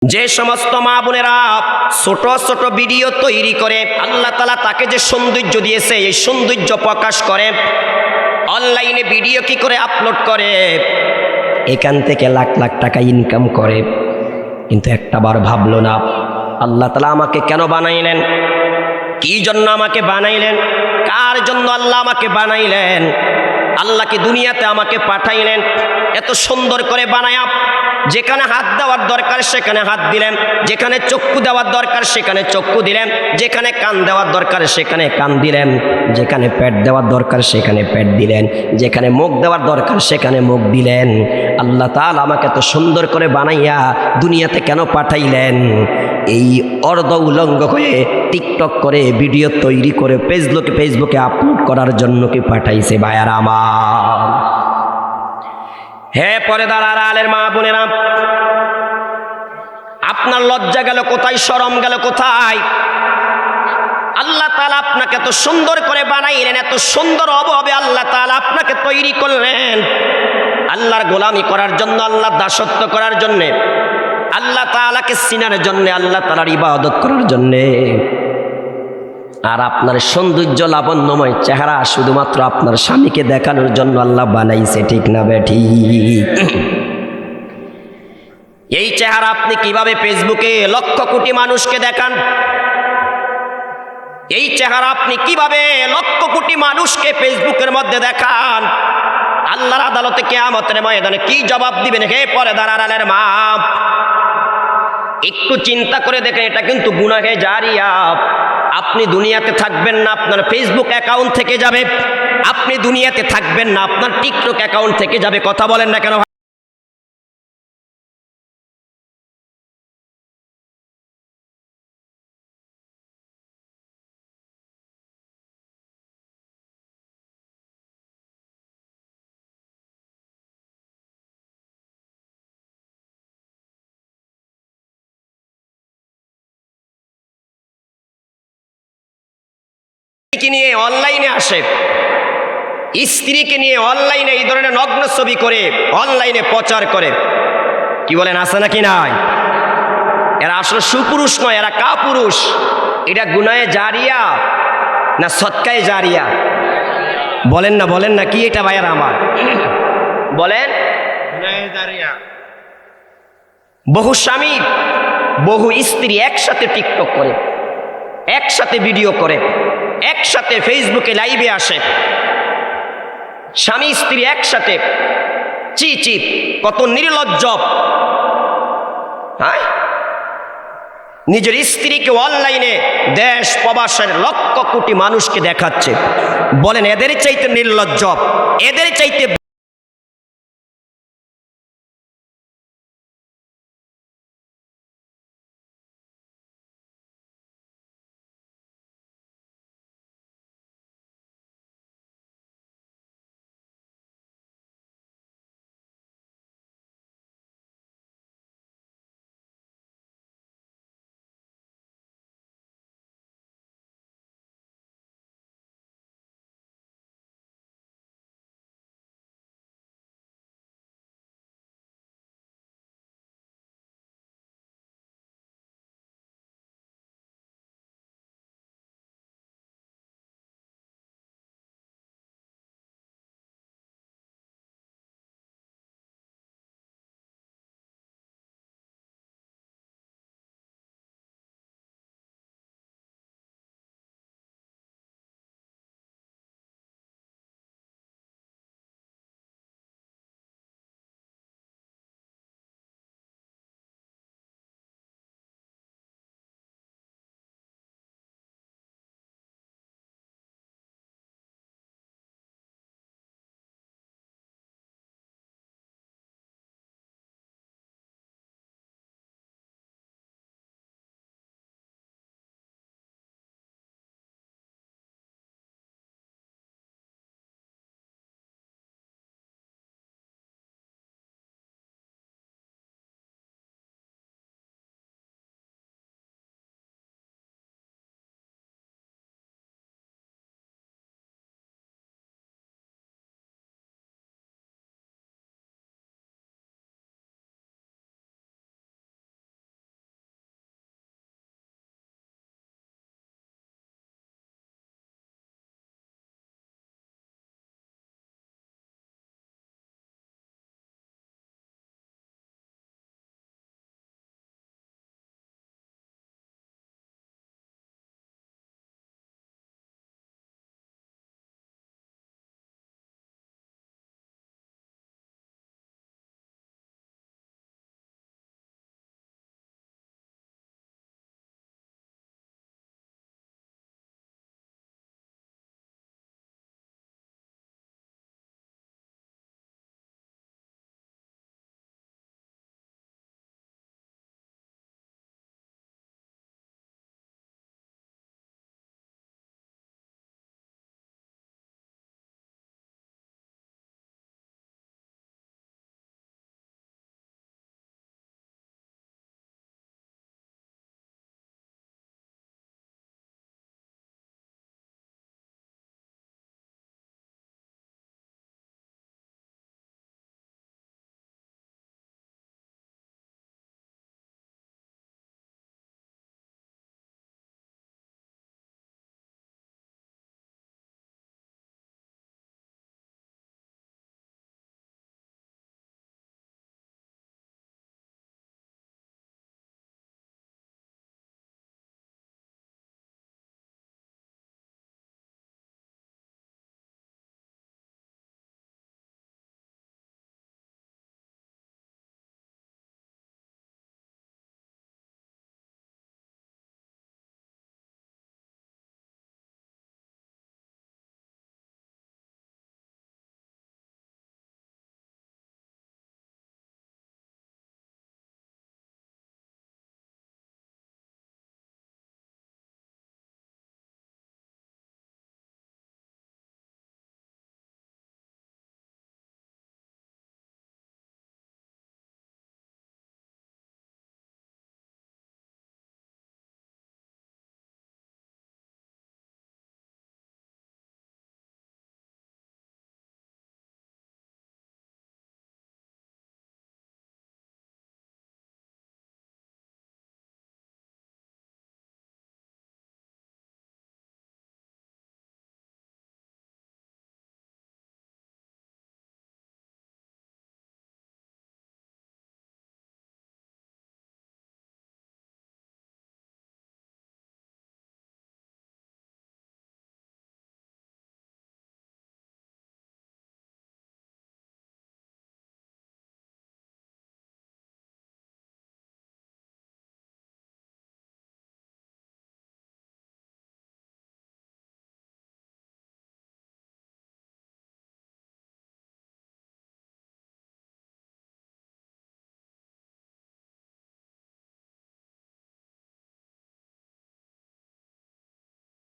যে সমস্ত মা বোনেরা ছোট ছোট ভিডিও তৈরি করে আল্লাহ তাআলা তাকে যে সৌন্দর্য দিয়েছে এই সৌন্দর্য প্রকাশ করে অনলাইনে ভিডিও কি করে আপলোড করে এখান থেকে লাখ লাখ টাকা ইনকাম করে, কিন্তু একটাবার ভাবলো না আল্লাহ তাআলা আমাকে কেন বানাইলেন, কি জন্য আমাকে বানাইলেন, কার জন্য আল্লাহ আমাকে বানাইলেন। আল্লাহ কি দুনিয়াতে আমাকে পাঠাইলেন এত সুন্দর করে বানায়া, যেখানে হাত দেওয়ার দরকার সেখানে হাত দিলেন, যেখানে চক্ষু দেওয়ার দরকার সেখানে চক্ষু দিলেন, যেখানে কান দেওয়ার দরকার সেখানে কান দিলেন, যেখানে পেট দেওয়ার দরকার সেখানে পেট দিলেন, যেখানে মুখ দেওয়ার দরকার সেখানে মুখ দিলেন। আল্লাহ তাআলা আমাকে এত সুন্দর করে বানাইয়া দুনিয়াতে কেন পাঠাইলেন? এই অর্ধ উলঙ্গ হয়ে টিকটক করে ভিডিও তৈরি করে ফেসবুকে আপলোড করার জন্য কি পাঠাইছে ভাইয়ারা আমার? হে পর্দার আড়ালের মা বোনেরা, আপনার লজ্জা গেল কোথায়, শরম গেল কোথায়? আল্লাহ তাআলা আপনাকে এত সুন্দর করে বানাইলেন, এত সুন্দর অভাবে আল্লাহ তাআলা আপনাকে তৈরি করলেন আল্লাহর গোলামি করার জন্য, আল্লাহর দাসত্ব করার জন্যে, আল্লাহ তাআলাকে চিনার জন্যে, আল্লাহ তাআলার ইবাদত করার জন্যে। আর আপনার সৌন্দর্য লাবণ্যময় চেহারা শুধুমাত্র আপনার স্বামীকে দেখানোর জন্য আল্লাহ বানাইছে, ঠিক না বেঠি? এই চেহারা আপনি কিভাবে ফেসবুকে লক্ষ কোটি মানুষকে দেখান? এই চেহারা আপনি কিভাবে লক্ষ কোটি মানুষকে ফেসবুকের মধ্যে দেখান? আল্লাহর আদালতে কিয়ামতের ময়দানে কি জবাব দিবেন? হে পর্দার আড়ালের মা, একটু চিন্তা করে দেখেন, এটা কিন্তু গুনাহে জারিয়া। আপনি দুনিয়াতে থাকবেন না, আপনার ফেসবুক অ্যাকাউন্ট থেকে যাবে। আপনি দুনিয়াতে থাকবেন না, আপনার টিকটক অ্যাকাউন্ট থেকে যাবে। কথা বলেন না কেন? নিয়ে অনলাইনে আসে, স্ত্রীকে নিয়ে অনলাইনে এই ধরনের নগ্ন ছবি করে অনলাইনে প্রচার করে। কি বলেন, আছে নাকি নাই? এরা আসলে সুপুরুষ নয়, এরা কাপুরুষ। এটা গুনাহে জারিয়া না সদকায়ে জারিয়া? বলেন না কি এটা ভাইয়ার আমার? বলেন। গুনাহে জারিয়া। বহু স্বামী বহু স্ত্রী একসাথে টিকটক করে, একসাথে ভিডিও করে, একসাথে ফেসবুকে লাইভে আসে, স্বামী স্ত্রী একসাথে। চি কত নির্লজ্জ! হ্যাঁ, নিজের স্ত্রীকে অনলাইনে দেশ প্রবাসের লক্ষ কোটি মানুষকে দেখাচ্ছে। বলেন, এদের চাইতে নির্লজ্জ, এদের চাইতে